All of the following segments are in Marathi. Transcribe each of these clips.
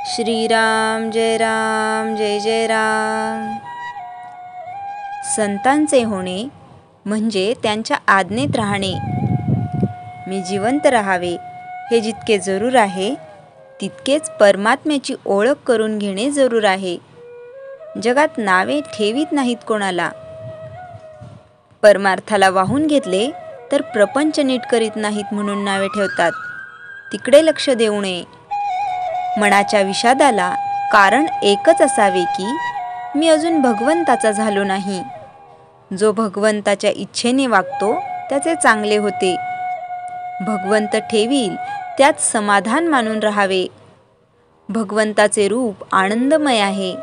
श्रीराम जय जय राम। संतांचे होणे म्हणजे त्यांच्या आज्ञेत राहणे. मी जिवंत राहावे हे जितके जरूर आहे, तितकेच परमात्म्याची ओळख करून घेणे जरूर आहे. जगात नावे ठेवीत नाहीत कोणाला. परमार्थाला वाहून घेतले तर प्रपंच नीट करीत नाहीत म्हणून नावे ठेवतात. तिकडे लक्ष देऊ नये. मनाच्या विषादाला कारण एकच असावे की मी अजून भगवंताचा झालो नाही. जो भगवंताच्या इच्छेने वागतो त्याचे चांगले होते. भगवंत ठेवील त्यात समाधान मानून राहावे. भगवंताचे रूप आनंदमय आहे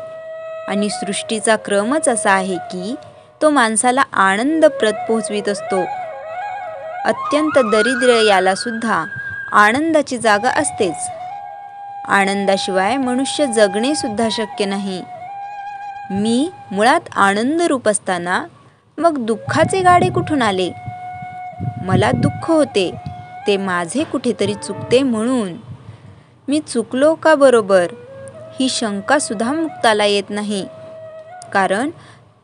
आणि सृष्टीचा क्रमच असा आहे की तो माणसाला आनंदप्रद पोहोचवित असतो. अत्यंत दरिद्र याला सुद्धा आनंदाची जागा असतेच. आनंदाशिवाय मनुष्य जगणे सुद्धा शक्य नाही. मी मुळात आनंद रूप असताना मग दुःखाचे गाडे कुठून आले? मला दुःख होते ते माझे कुठेतरी चुकते म्हणून. मी चुकलो का बरोबर ही शंका सुद्धा मुक्ताला येत नाही. कारण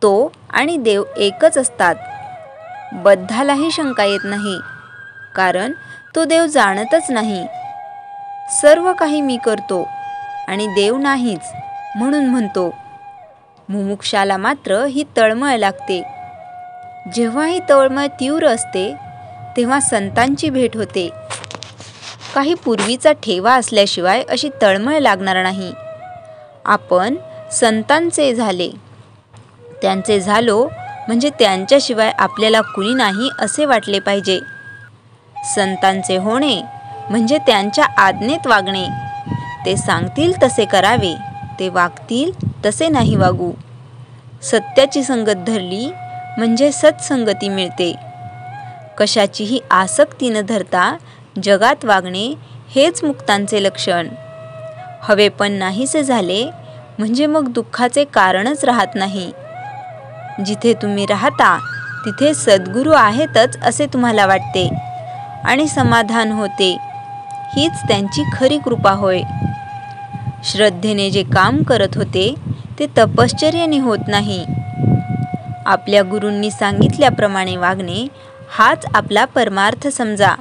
तो आणि देव एकच असतात. बद्धालाही शंका येत नाही, कारण तो देव जाणतच नाही. सर्व काही मी करतो आणि देव नाहीच म्हणून म्हणतो. मुमुक्षाला मात्र ही तळमळ लागते. जेव्हा ही तळमळ तीव्र असते तेव्हा संतांची भेट होते. काही पूर्वीचा ठेवा असल्याशिवाय अशी तळमळ लागणार नाही. आपण संतांचे झाले, त्यांचे झालो म्हणजे त्यांच्याशिवाय आपल्याला कुणी नाही असे वाटले पाहिजे. संतांचे होणे म्हणजे त्यांच्या आज्ञेत वागणे. ते सांगतील तसे करावे, ते वागतील तसे नाही वागू. सत्याची संगत धरली म्हणजे सत्संगती मिळते. कशाचीही आसक्ती न धरता जगात वागणे हेच मुक्तांचे लक्षण. हवे पण नाहीसे झाले म्हणजे मग दुःखाचे कारणच राहत नाही. जिथे तुम्ही राहता तिथे सद्गुरू आहेतच असे तुम्हाला वाटते आणि समाधान होते. हीच त्यांची खरी कृपा होय. श्रद्धेने जे काम करत होते ते तपश्चर्येने होत नाही. आपल्या गुरूंनी सांगितल्याप्रमाणे वागणे हाच आपला परमार्थ समजा.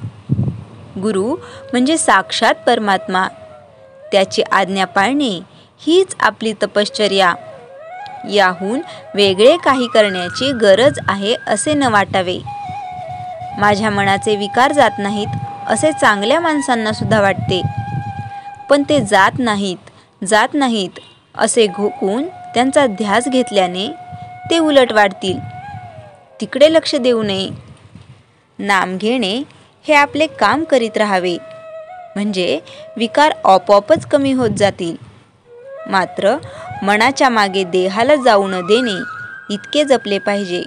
गुरु म्हणजे साक्षात परमात्मा. त्याची आज्ञा पाळणे हीच आपली तपश्चर्या. याहून वेगळे काही करण्याची गरज आहे असे न वाटावे. माझ्या मनाचे विकार जात नाहीत असे चांगल्या माणसांना सुद्धा वाटते, पण ते जात नाहीत असे घोकून त्यांचा ध्यास घेतल्याने ते उलट वाढतील. तिकडे लक्ष देऊ नये. नाम घेणे हे आपले काम करीत राहावे म्हणजे विकार आपोआपच कमी होत जातील. मात्र मनाच्या मागे देहाला जाऊ न देणे इतके जपले पाहिजे.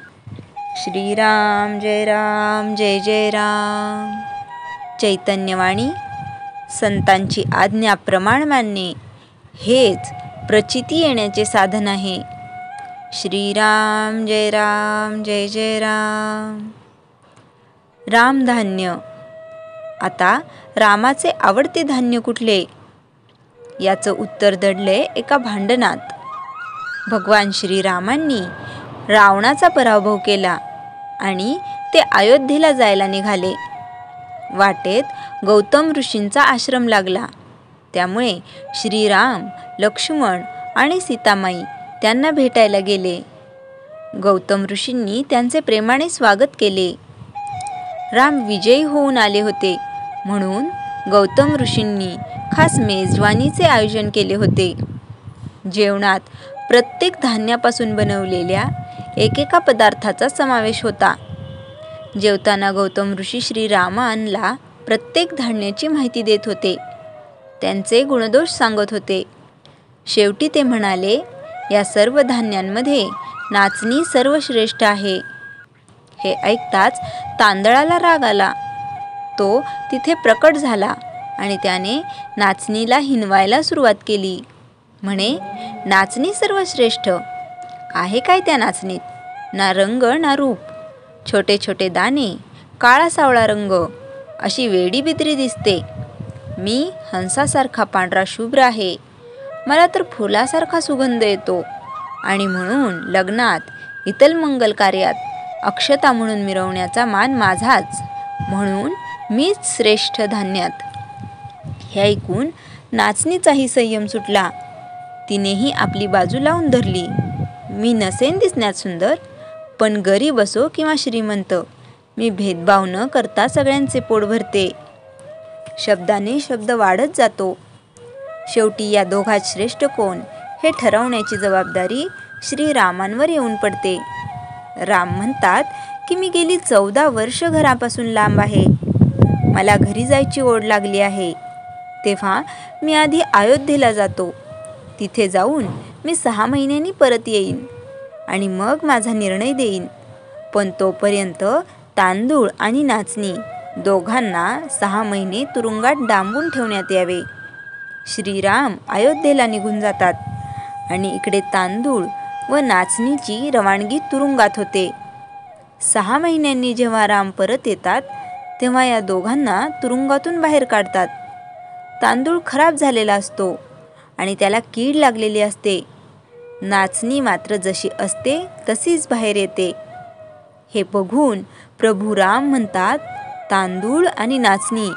श्रीराम जय जय राम. चैतन्यवाणी. संतांची आज्ञा प्रमाण मानणे हेच प्रचिती येण्याचे साधन आहे. श्रीराम जय जय राम. रामधान्य. आता रामाचे आवडते धान्य कुठले याचं उत्तर दडले एका भांडणात. भगवान श्रीरामांनी रावणाचा पराभव केला आणि ते अयोध्येला जायला निघाले. वाटेत गौतम ऋषींचा आश्रम लागला. त्यामुळे श्रीराम, लक्ष्मण आणि सीतामाई त्यांना भेटायला गेले. गौतम ऋषींनी त्यांचे प्रेमाने स्वागत केले. राम विजयी होऊन आले होते म्हणून गौतम ऋषींनी खास मेजवानीचे आयोजन केले होते. जेवणात प्रत्येक धान्यापासून बनवलेल्या एकेका पदार्थाचा समावेश होता. जेवताना गौतम ऋषी श्रीरामांना प्रत्येक धान्याची माहिती देत होते. त्यांचे गुणदोष सांगत होते. शेवटी ते म्हणाले, या सर्व धान्यांमध्ये नाचणी सर्वश्रेष्ठ आहे. हे ऐकताच तांदळाला राग आला. तो तिथे प्रकट झाला आणि त्याने नाचणीला हिनवायला सुरुवात केली. म्हणे, नाचणी सर्वश्रेष्ठ आहे काय त्या नाचणीत? ना रंग ना रूप. छोटे छोटे दाणे, काळा सावळा रंग, अशी वेडी बिद्री दिसते. मी हंसासारखा पांढरा शुभ्र आहे. मला तर फुलासारखा सुगंध येतो आणि म्हणून लग्नात इतर मंगल कार्यात अक्षता म्हणून मिरवण्याचा मान माझाच, म्हणून मीच श्रेष्ठ धान्यात. हे ऐकून नाचणीचाही संयम सुटला. तिनेही आपली बाजू लावून धरली. मी नसेन दिसण्यात सुंदर, पण गरीब असो किंवा श्रीमंत, मी भेदभाव न करता सगळ्यांचे पोट भरते. शब्दाने शब्द वाढत जातो. शेवटी या दोघात श्रेष्ठ कोण हे ठरवण्याची जबाबदारी श्रीरामांवर येऊन पडते. राम म्हणतात की मी गेली 14 वर्ष घरापासून लांब आहे. मला घरी जायची ओढ लागली आहे. तेव्हा मी आधी अयोध्येला जातो. तिथे जाऊन मी 6 महिन्यांनी परत येईन आणि मग माझा निर्णय देईन. पण तोपर्यंत तांदूळ आणि नाचणी दोघांना 6 महिने तुरुंगात डांबून ठेवण्यात यावे. श्रीराम अयोध्येला निघून जातात आणि इकडे तांदूळ व नाचणीची रवानगी तुरुंगात होते. 6 महिन्यांनी जेव्हा राम परत येतात तेव्हा या दोघांना तुरुंगातून बाहेर काढतात. तांदूळ खराब झालेला असतो आणि त्याला कीड लागलेली असते. नाचणी मात्र जशी असते तशीच बाहेर येते. हे बघून प्रभू राम म्हणतात, तांदूळ आणि नाचणी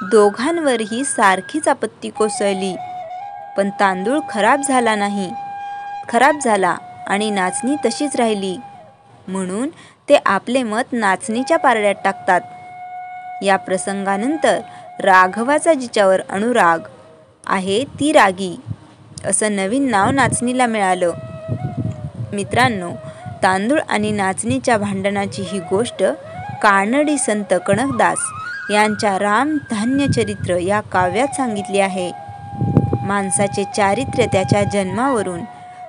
दोघांवरही सारखीच आपत्ती कोसळली, पण तांदूळ खराब झाला नाही. खराब झाला आणि नाचणी तशीच राहिली, म्हणून ते आपले मत नाचणीच्या पारड्यात टाकतात. या प्रसंगानंतर राघवाचा जिच्यावर अनुराग आहे ती रागी असं नवीन नाव नाचणीला मिळालं. मित्रांनो, तांदूळ आणि नाचणीच्या भांडणाची ही गोष्ट कानडी संत कनकदास यांच्या रामधान्य चरित्र या काव्यात सांगितली आहे. माणसाचे चारित्र्य त्याच्या जन्मावरून,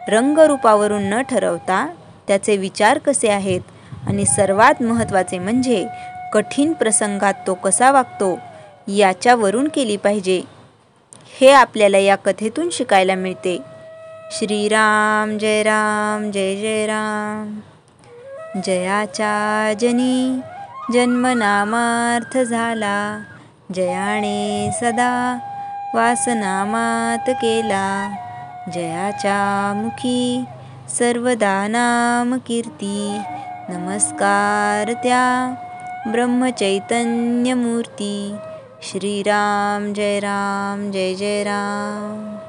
रंगरूपावरून न ठरवता त्याचे विचार कसे आहेत आणि सर्वात महत्त्वाचे म्हणजे कठीण प्रसंगात तो कसा वागतो याच्यावरून केली पाहिजे, हे आपल्याला या कथेतून शिकायला मिळते. श्रीराम जय राम जय जय राम. जयाच्या जनी जन्मनामार्थ झाला, जयाने सदा वासनामात केला. जयाच्या मुखी सर्वदा नाम कीर्ती, नमस्कार त्या ब्रह्मचैतन्य मूर्ती. श्रीराम जय राम जय जय राम.